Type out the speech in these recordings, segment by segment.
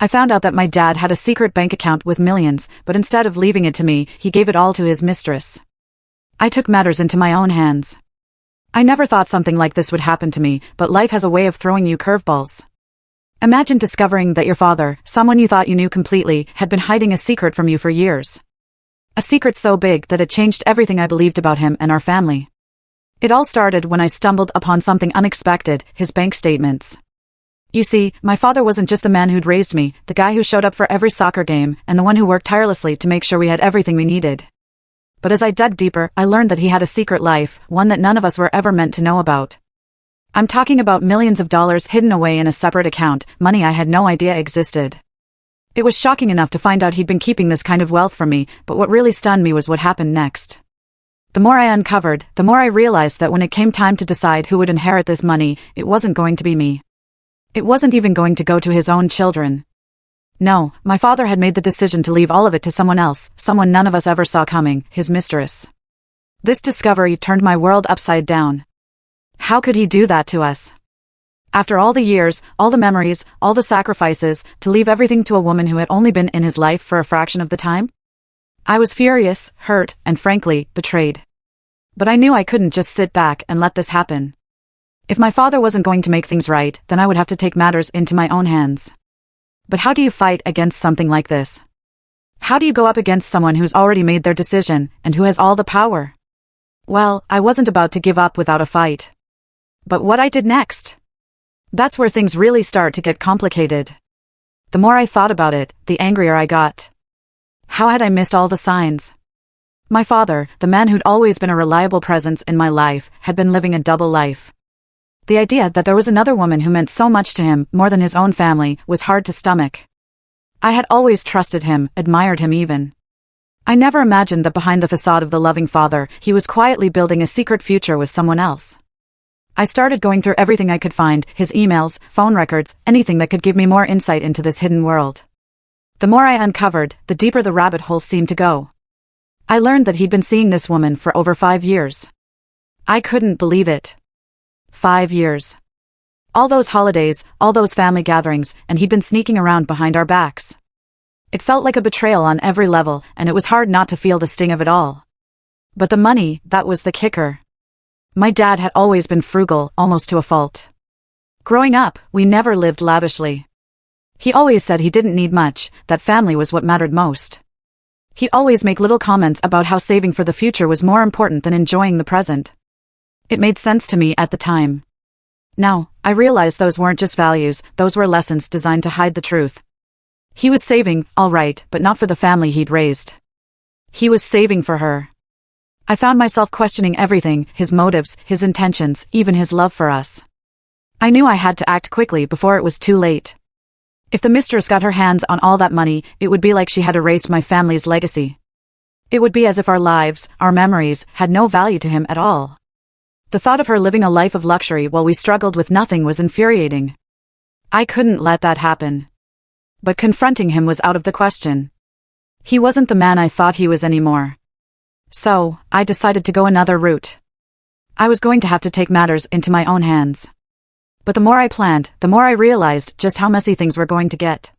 I found out that my dad had a secret bank account with millions, but instead of leaving it to me, he gave it all to his mistress. I took matters into my own hands. I never thought something like this would happen to me, but life has a way of throwing you curveballs. Imagine discovering that your father, someone you thought you knew completely, had been hiding a secret from you for years. A secret so big that it changed everything I believed about him and our family. It all started when I stumbled upon something unexpected, his bank statements. You see, my father wasn't just the man who'd raised me, the guy who showed up for every soccer game, and the one who worked tirelessly to make sure we had everything we needed. But as I dug deeper, I learned that he had a secret life, one that none of us were ever meant to know about. I'm talking about millions of dollars hidden away in a separate account, money I had no idea existed. It was shocking enough to find out he'd been keeping this kind of wealth from me, but what really stunned me was what happened next. The more I uncovered, the more I realized that when it came time to decide who would inherit this money, it wasn't going to be me. It wasn't even going to go to his own children. No, my father had made the decision to leave all of it to someone else, someone none of us ever saw coming, his mistress. This discovery turned my world upside down. How could he do that to us? After all the years, all the memories, all the sacrifices, to leave everything to a woman who had only been in his life for a fraction of the time? I was furious, hurt, and frankly, betrayed. But I knew I couldn't just sit back and let this happen. If my father wasn't going to make things right, then I would have to take matters into my own hands. But how do you fight against something like this? How do you go up against someone who's already made their decision, and who has all the power? Well, I wasn't about to give up without a fight. But what I did next? That's where things really start to get complicated. The more I thought about it, the angrier I got. How had I missed all the signs? My father, the man who'd always been a reliable presence in my life, had been living a double life. The idea that there was another woman who meant so much to him, more than his own family, was hard to stomach. I had always trusted him, admired him even. I never imagined that behind the facade of the loving father, he was quietly building a secret future with someone else. I started going through everything I could find, his emails, phone records, anything that could give me more insight into this hidden world. The more I uncovered, the deeper the rabbit hole seemed to go. I learned that he'd been seeing this woman for over 5 years. I couldn't believe it. 5 years. All those holidays, all those family gatherings, and he'd been sneaking around behind our backs. It felt like a betrayal on every level, and it was hard not to feel the sting of it all. But the money, that was the kicker. My dad had always been frugal, almost to a fault. Growing up, we never lived lavishly. He always said he didn't need much, that family was what mattered most. He'd always make little comments about how saving for the future was more important than enjoying the present. It made sense to me at the time. Now, I realized those weren't just values, those were lessons designed to hide the truth. He was saving, all right, but not for the family he'd raised. He was saving for her. I found myself questioning everything, his motives, his intentions, even his love for us. I knew I had to act quickly before it was too late. If the mistress got her hands on all that money, it would be like she had erased my family's legacy. It would be as if our lives, our memories, had no value to him at all. The thought of her living a life of luxury while we struggled with nothing was infuriating. I couldn't let that happen. But confronting him was out of the question. He wasn't the man I thought he was anymore. So, I decided to go another route. I was going to have to take matters into my own hands. But the more I planned, the more I realized just how messy things were going to get.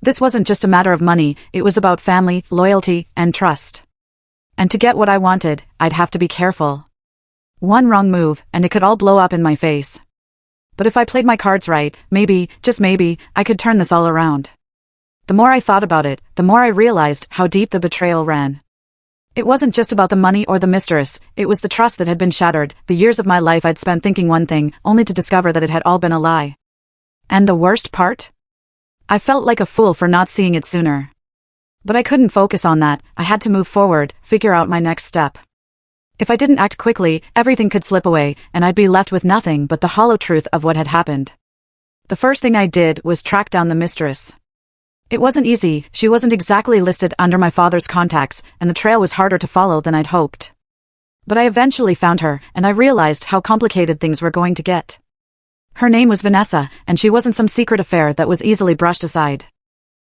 This wasn't just a matter of money, it was about family, loyalty, and trust. And to get what I wanted, I'd have to be careful. One wrong move, and it could all blow up in my face. But if I played my cards right, maybe, just maybe, I could turn this all around. The more I thought about it, the more I realized how deep the betrayal ran. It wasn't just about the money or the mistress, it was the trust that had been shattered, the years of my life I'd spent thinking one thing, only to discover that it had all been a lie. And the worst part? I felt like a fool for not seeing it sooner. But I couldn't focus on that, I had to move forward, figure out my next step. If I didn't act quickly, everything could slip away, and I'd be left with nothing but the hollow truth of what had happened. The first thing I did was track down the mistress. It wasn't easy, she wasn't exactly listed under my father's contacts, and the trail was harder to follow than I'd hoped. But I eventually found her, and I realized how complicated things were going to get. Her name was Vanessa, and she wasn't some secret affair that was easily brushed aside.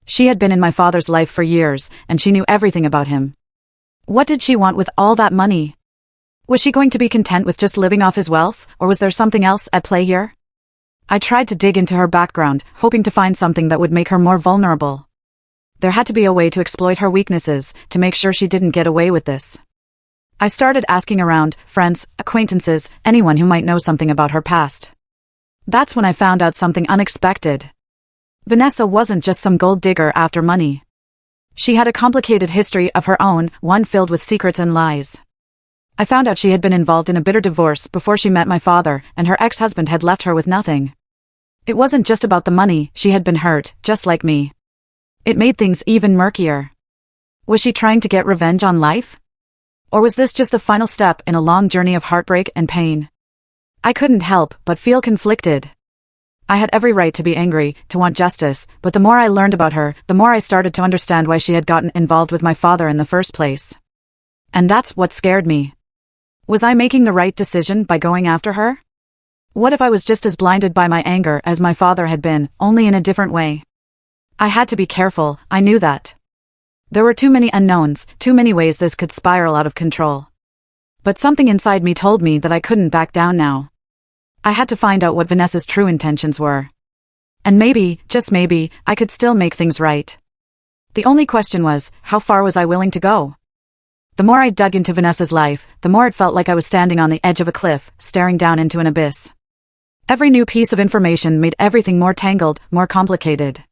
She had been in my father's life for years, and she knew everything about him. What did she want with all that money? Was she going to be content with just living off his wealth, or was there something else at play here? I tried to dig into her background, hoping to find something that would make her more vulnerable. There had to be a way to exploit her weaknesses, to make sure she didn't get away with this. I started asking around, friends, acquaintances, anyone who might know something about her past. That's when I found out something unexpected. Vanessa wasn't just some gold digger after money. She had a complicated history of her own, one filled with secrets and lies. I found out she had been involved in a bitter divorce before she met my father, and her ex-husband had left her with nothing. It wasn't just about the money, she had been hurt, just like me. It made things even murkier. Was she trying to get revenge on life? Or was this just the final step in a long journey of heartbreak and pain? I couldn't help but feel conflicted. I had every right to be angry, to want justice, but the more I learned about her, the more I started to understand why she had gotten involved with my father in the first place. And that's what scared me. Was I making the right decision by going after her? What if I was just as blinded by my anger as my father had been, only in a different way? I had to be careful, I knew that. There were too many unknowns, too many ways this could spiral out of control. But something inside me told me that I couldn't back down now. I had to find out what Vanessa's true intentions were. And maybe, just maybe, I could still make things right. The only question was, how far was I willing to go? The more I dug into Vanessa's life, the more it felt like I was standing on the edge of a cliff, staring down into an abyss. Every new piece of information made everything more tangled, more complicated.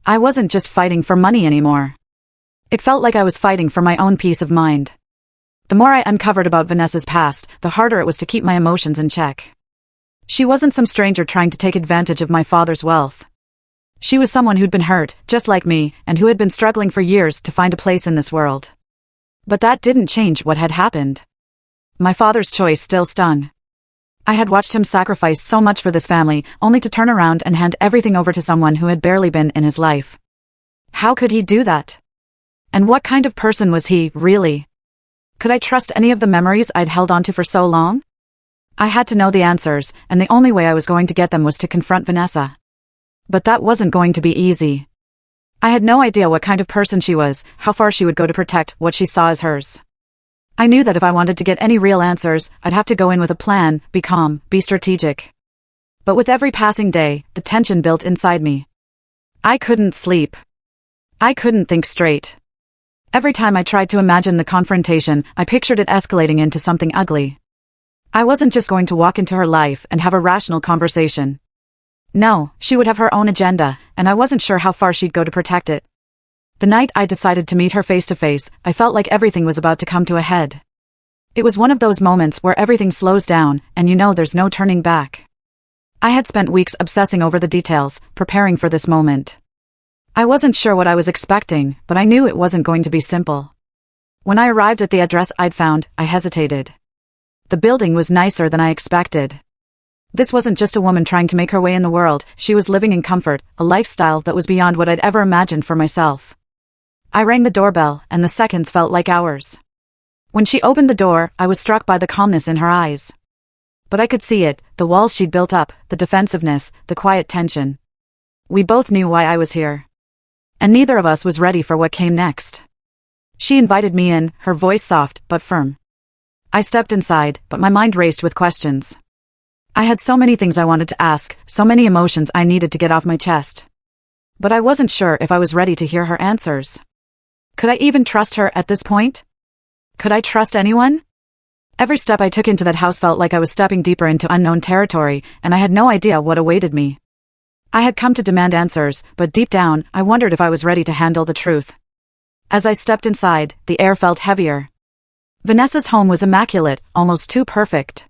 I wasn't just fighting for money anymore. It felt like I was fighting for my own peace of mind. The more I uncovered about Vanessa's past, the harder it was to keep my emotions in check. She wasn't some stranger trying to take advantage of my father's wealth. She was someone who'd been hurt, just like me, and who had been struggling for years to find a place in this world. But that didn't change what had happened. My father's choice still stung. I had watched him sacrifice so much for this family, only to turn around and hand everything over to someone who had barely been in his life. How could he do that? And what kind of person was he, really? Could I trust any of the memories I'd held onto for so long? I had to know the answers, and the only way I was going to get them was to confront Vanessa. But that wasn't going to be easy. I had no idea what kind of person she was, how far she would go to protect what she saw as hers. I knew that if I wanted to get any real answers, I'd have to go in with a plan, be calm, be strategic. But with every passing day, the tension built inside me. I couldn't sleep. I couldn't think straight. Every time I tried to imagine the confrontation, I pictured it escalating into something ugly. I wasn't just going to walk into her life and have a rational conversation. No, she would have her own agenda, and I wasn't sure how far she'd go to protect it. The night I decided to meet her face to face, I felt like everything was about to come to a head. It was one of those moments where everything slows down, and you know there's no turning back. I had spent weeks obsessing over the details, preparing for this moment. I wasn't sure what I was expecting, but I knew it wasn't going to be simple. When I arrived at the address I'd found, I hesitated. The building was nicer than I expected. This wasn't just a woman trying to make her way in the world, she was living in comfort, a lifestyle that was beyond what I'd ever imagined for myself. I rang the doorbell, and the seconds felt like hours. When she opened the door, I was struck by the calmness in her eyes. But I could see it, the walls she'd built up, the defensiveness, the quiet tension. We both knew why I was here. And neither of us was ready for what came next. She invited me in, her voice soft but firm. I stepped inside, but my mind raced with questions. I had so many things I wanted to ask, so many emotions I needed to get off my chest. But I wasn't sure if I was ready to hear her answers. Could I even trust her at this point? Could I trust anyone? Every step I took into that house felt like I was stepping deeper into unknown territory, and I had no idea what awaited me. I had come to demand answers, but deep down, I wondered if I was ready to handle the truth. As I stepped inside, the air felt heavier. Vanessa's home was immaculate, almost too perfect.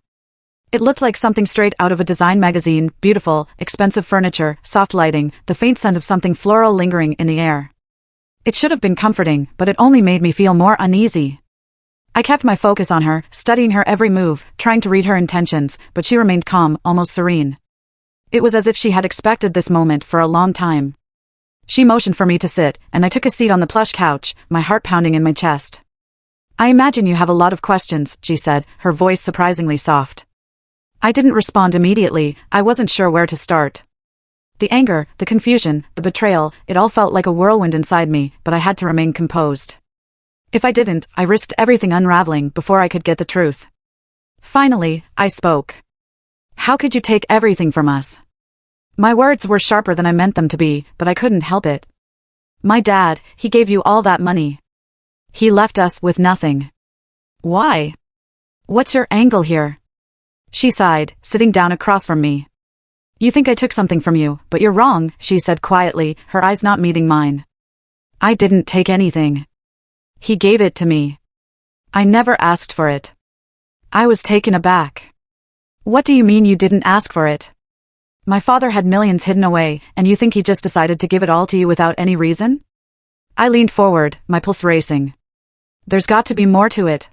It looked like something straight out of a design magazine, beautiful, expensive furniture, soft lighting, the faint scent of something floral lingering in the air. It should have been comforting, but it only made me feel more uneasy. I kept my focus on her, studying her every move, trying to read her intentions, but she remained calm, almost serene. It was as if she had expected this moment for a long time. She motioned for me to sit, and I took a seat on the plush couch, my heart pounding in my chest. I imagine you have a lot of questions, she said, her voice surprisingly soft. I didn't respond immediately, I wasn't sure where to start. The anger, the confusion, the betrayal, it all felt like a whirlwind inside me, but I had to remain composed. If I didn't, I risked everything unraveling before I could get the truth. Finally, I spoke. How could you take everything from us? My words were sharper than I meant them to be, but I couldn't help it. My dad, he gave you all that money. He left us with nothing. Why? What's your angle here? She sighed, sitting down across from me. You think I took something from you, but you're wrong, she said quietly, her eyes not meeting mine. I didn't take anything. He gave it to me. I never asked for it. I was taken aback. What do you mean you didn't ask for it? My father had millions hidden away, and you think he just decided to give it all to you without any reason? I leaned forward, my pulse racing. There's got to be more to it.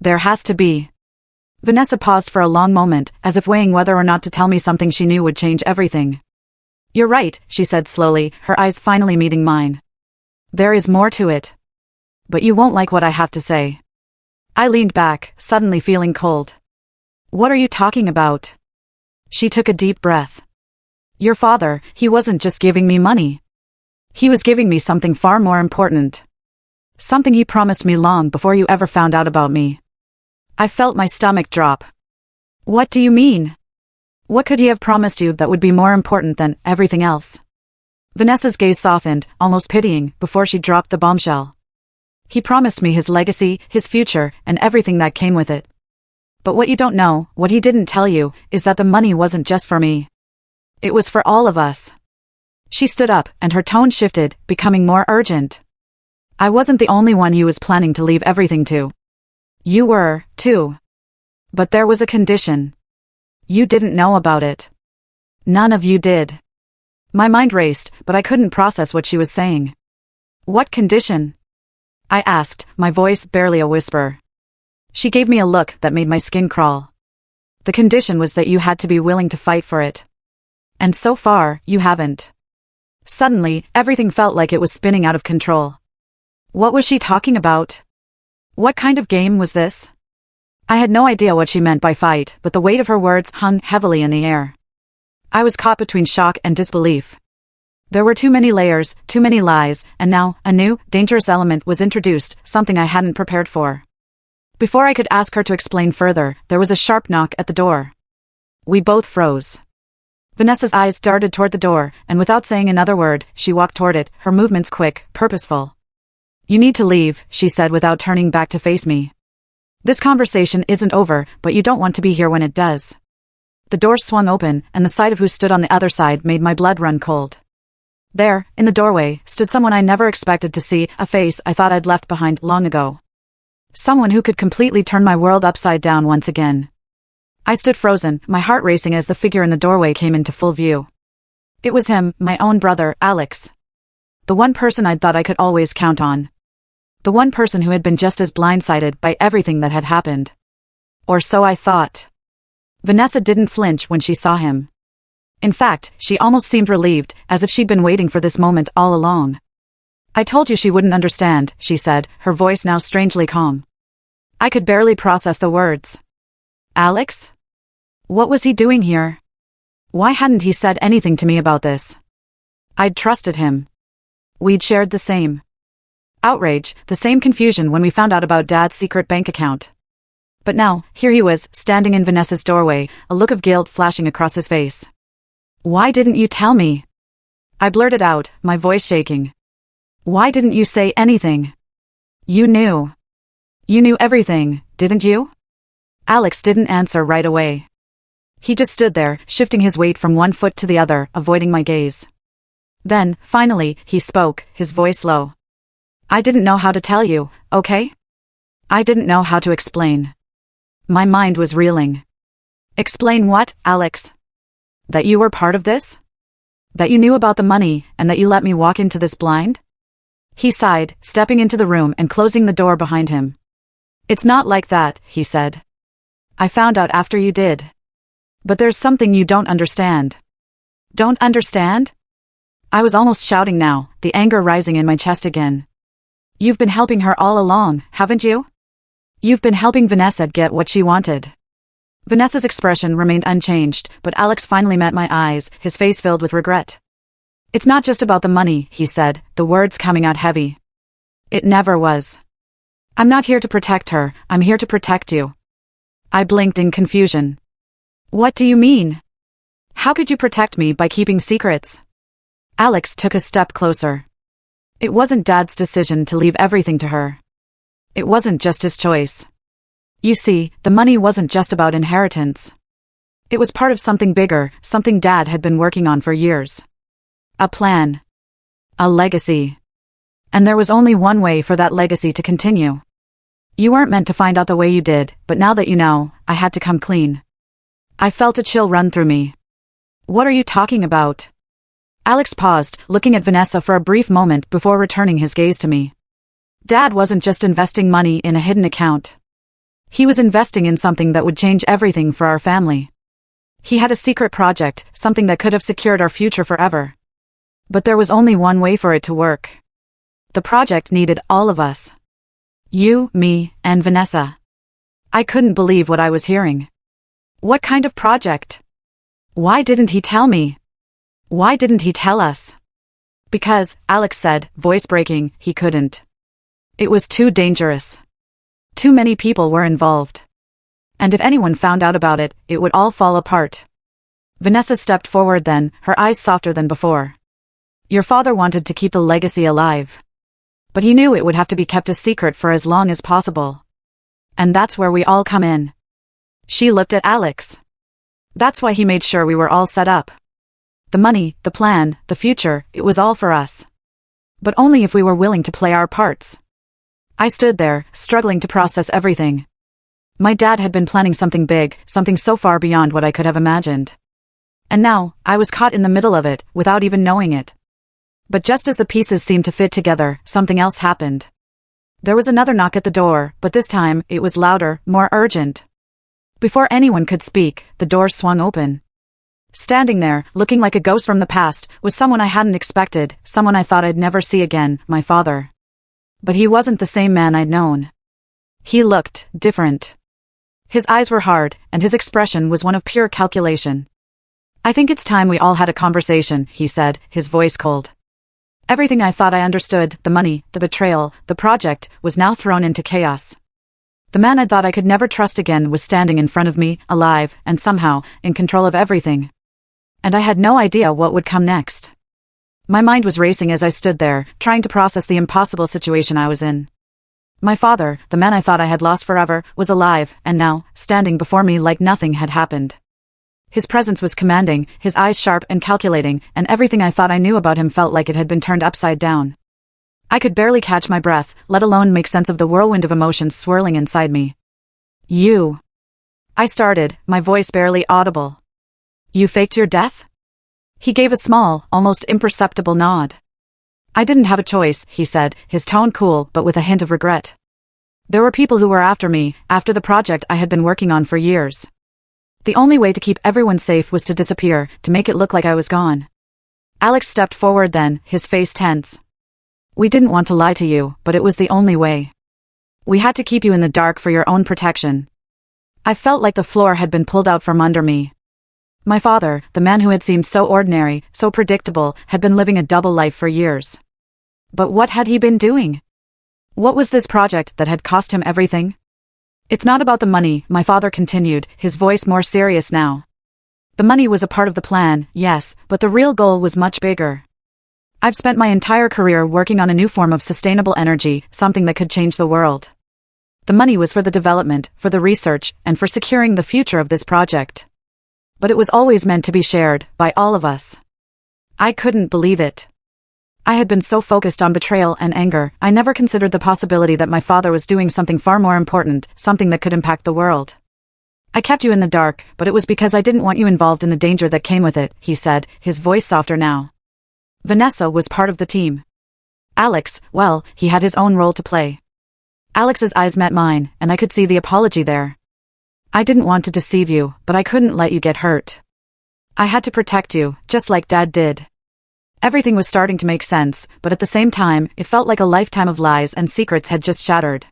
There has to be. Vanessa paused for a long moment, as if weighing whether or not to tell me something she knew would change everything. You're right, she said slowly, her eyes finally meeting mine. There is more to it. But you won't like what I have to say. I leaned back, suddenly feeling cold. What are you talking about? She took a deep breath. Your father, he wasn't just giving me money. He was giving me something far more important. Something he promised me long before you ever found out about me. I felt my stomach drop. What do you mean? What could he have promised you that would be more important than everything else? Vanessa's gaze softened, almost pitying, before she dropped the bombshell. He promised me his legacy, his future, and everything that came with it. But what you don't know, what he didn't tell you, is that the money wasn't just for me. It was for all of us. She stood up, and her tone shifted, becoming more urgent. I wasn't the only one he was planning to leave everything to. You were, too. But there was a condition. You didn't know about it. None of you did. My mind raced, but I couldn't process what she was saying. What condition? I asked, my voice barely a whisper. She gave me a look that made my skin crawl. The condition was that you had to be willing to fight for it. And so far, you haven't. Suddenly, everything felt like it was spinning out of control. What was she talking about? What kind of game was this? I had no idea what she meant by fight, but the weight of her words hung heavily in the air. I was caught between shock and disbelief. There were too many layers, too many lies, and now, a new, dangerous element was introduced, something I hadn't prepared for. Before I could ask her to explain further, there was a sharp knock at the door. We both froze. Vanessa's eyes darted toward the door, and without saying another word, she walked toward it, her movements quick, purposeful. You need to leave, she said without turning back to face me. This conversation isn't over, but you don't want to be here when it does. The door swung open, and the sight of who stood on the other side made my blood run cold. There, in the doorway, stood someone I never expected to see, a face I thought I'd left behind long ago. Someone who could completely turn my world upside down once again. I stood frozen, my heart racing as the figure in the doorway came into full view. It was him, my own brother, Alex. The one person I'd thought I could always count on. The one person who had been just as blindsided by everything that had happened. Or so I thought. Vanessa didn't flinch when she saw him. In fact, she almost seemed relieved, as if she'd been waiting for this moment all along. I told you she wouldn't understand, she said, her voice now strangely calm. I could barely process the words. Alex? What was he doing here? Why hadn't he said anything to me about this? I'd trusted him. We'd shared the same outrage, the same confusion when we found out about Dad's secret bank account. But now, here he was, standing in Vanessa's doorway, a look of guilt flashing across his face. Why didn't you tell me? I blurted out, my voice shaking. Why didn't you say anything? You knew. You knew everything, didn't you? Alex didn't answer right away. He just stood there, shifting his weight from one foot to the other, avoiding my gaze. Then, finally, he spoke, his voice low. I didn't know how to tell you, okay? I didn't know how to explain. My mind was reeling. Explain what, Alex? That you were part of this? That you knew about the money, and that you let me walk into this blind? He sighed, stepping into the room and closing the door behind him. It's not like that, he said. I found out after you did. But there's something you don't understand. Don't understand? I was almost shouting now, the anger rising in my chest again. You've been helping her all along, haven't you? You've been helping Vanessa get what she wanted. Vanessa's expression remained unchanged, but Alex finally met my eyes, his face filled with regret. It's not just about the money, he said, the words coming out heavy. It never was. I'm not here to protect her, I'm here to protect you. I blinked in confusion. What do you mean? How could you protect me by keeping secrets? Alex took a step closer. It wasn't Dad's decision to leave everything to her. It wasn't just his choice. You see, the money wasn't just about inheritance. It was part of something bigger, something Dad had been working on for years. A plan. A legacy. And there was only one way for that legacy to continue. You weren't meant to find out the way you did, but now that you know, I had to come clean. I felt a chill run through me. What are you talking about? Alex paused, looking at Vanessa for a brief moment before returning his gaze to me. Dad wasn't just investing money in a hidden account. He was investing in something that would change everything for our family. He had a secret project, something that could have secured our future forever. But there was only one way for it to work. The project needed all of us. You, me, and Vanessa. I couldn't believe what I was hearing. What kind of project? Why didn't he tell me? Why didn't he tell us? Because, Alex said, voice breaking, he couldn't. It was too dangerous. Too many people were involved. And if anyone found out about it, it would all fall apart. Vanessa stepped forward then, her eyes softer than before. Your father wanted to keep the legacy alive. But he knew it would have to be kept a secret for as long as possible. And that's where we all come in. She looked at Alex. That's why he made sure we were all set up. The money, the plan, the future, it was all for us. But only if we were willing to play our parts. I stood there, struggling to process everything. My dad had been planning something big, something so far beyond what I could have imagined. And now, I was caught in the middle of it, without even knowing it. But just as the pieces seemed to fit together, something else happened. There was another knock at the door, but this time, it was louder, more urgent. Before anyone could speak, the door swung open. Standing there, looking like a ghost from the past, was someone I hadn't expected, someone I thought I'd never see again, my father. But he wasn't the same man I'd known. He looked different. His eyes were hard, and his expression was one of pure calculation. I think it's time we all had a conversation, he said, his voice cold. Everything I thought I understood, the money, the betrayal, the project, was now thrown into chaos. The man I thought I could never trust again was standing in front of me, alive, and somehow, in control of everything. And I had no idea what would come next. My mind was racing as I stood there, trying to process the impossible situation I was in. My father, the man I thought I had lost forever, was alive, and now, standing before me like nothing had happened. His presence was commanding, his eyes sharp and calculating, and everything I thought I knew about him felt like it had been turned upside down. I could barely catch my breath, let alone make sense of the whirlwind of emotions swirling inside me. You. I started, my voice barely audible. You faked your death? He gave a small, almost imperceptible nod. I didn't have a choice, he said, his tone cool but with a hint of regret. There were people who were after me, after the project I had been working on for years. The only way to keep everyone safe was to disappear, to make it look like I was gone. Alex stepped forward then, his face tense. We didn't want to lie to you, but it was the only way. We had to keep you in the dark for your own protection. I felt like the floor had been pulled out from under me. My father, the man who had seemed so ordinary, so predictable, had been living a double life for years. But what had he been doing? What was this project that had cost him everything? It's not about the money, my father continued, his voice more serious now. The money was a part of the plan, yes, but the real goal was much bigger. I've spent my entire career working on a new form of sustainable energy, something that could change the world. The money was for the development, for the research, and for securing the future of this project. But it was always meant to be shared, by all of us. I couldn't believe it. I had been so focused on betrayal and anger, I never considered the possibility that my father was doing something far more important, something that could impact the world. I kept you in the dark, but it was because I didn't want you involved in the danger that came with it, he said, his voice softer now. Vanessa was part of the team. Alex, well, he had his own role to play. Alex's eyes met mine, and I could see the apology there. I didn't want to deceive you, but I couldn't let you get hurt. I had to protect you, just like Dad did. Everything was starting to make sense, but at the same time, it felt like a lifetime of lies and secrets had just shattered.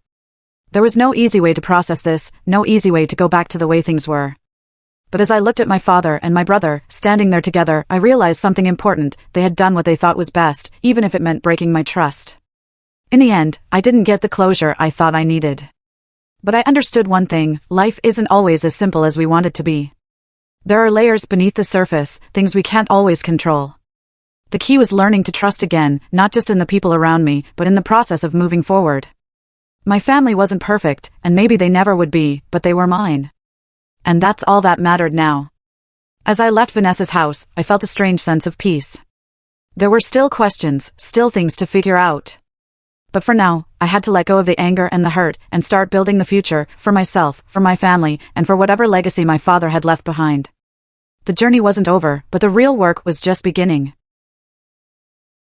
There was no easy way to process this, no easy way to go back to the way things were. But as I looked at my father and my brother, standing there together, I realized something important. They had done what they thought was best, even if it meant breaking my trust. In the end, I didn't get the closure I thought I needed. But I understood one thing, life isn't always as simple as we want it to be. There are layers beneath the surface, things we can't always control. The key was learning to trust again, not just in the people around me, but in the process of moving forward. My family wasn't perfect, and maybe they never would be, but they were mine. And that's all that mattered now. As I left Vanessa's house, I felt a strange sense of peace. There were still questions, still things to figure out. But for now, I had to let go of the anger and the hurt, and start building the future, for myself, for my family, and for whatever legacy my father had left behind. The journey wasn't over, but the real work was just beginning.